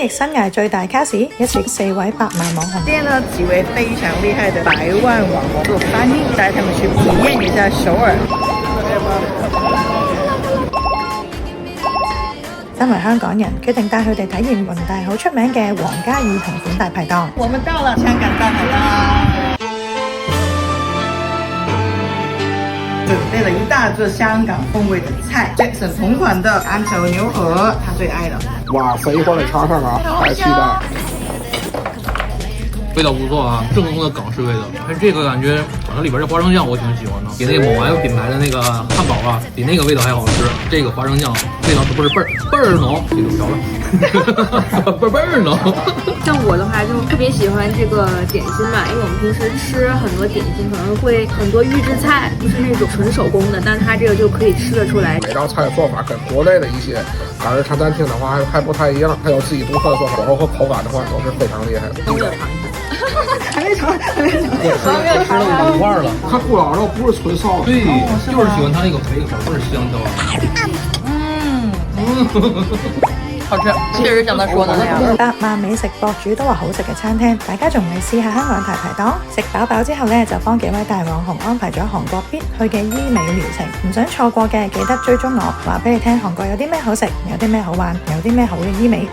役生涯最大卡士，一次4位百萬網紅。見了幾位非常厲害的100萬網紅做翻譯，帶他們去體驗一下首爾。身為香港人，決定帶佢哋體驗弘大好出名嘅王嘉爾同款大排檔。我們到了香港大排檔，準備了一大桌香港風味的菜 ，Jackson 同款的安球牛河，他最愛的。哇塞，一會兒得嘗嘗啊，太期待。味道不錯啊，正宗的港式味道。它這個感覺，好像裡邊的花生醬我挺喜歡的，比那個某 M 品牌的那個漢堡啊，比那個味道還好吃。這個花生醬味道不是倍兒濃，這個漂亮，倍兒濃。像我的話就特別喜歡這個點心嘛，因為我們平時吃很多點心可能會很多預製菜，不是那種純手工的，但它這個就可以吃得出來。每道菜的做法跟國內的一些港式茶餐廳的話還不太一樣，它有自己獨特的做法，然後和口感的話都是非常厲害的。都沒有嘗試。還沒嘗，還沒嘗，我吃了5塊了。它咕老肉不是純燒的，對，就是喜歡它那個肥口，倍兒香的。好吃，確實像他說的那樣。百萬美食博主都話好食嘅餐廳，大家仲未試下香港大排檔？食飽飽之後呢，就幫幾位大網紅安排咗韓國必去嘅醫美療程，唔想錯過嘅記得追蹤我，話俾你聽韓國有啲咩好食，有啲咩好玩，有啲咩好嘅醫美。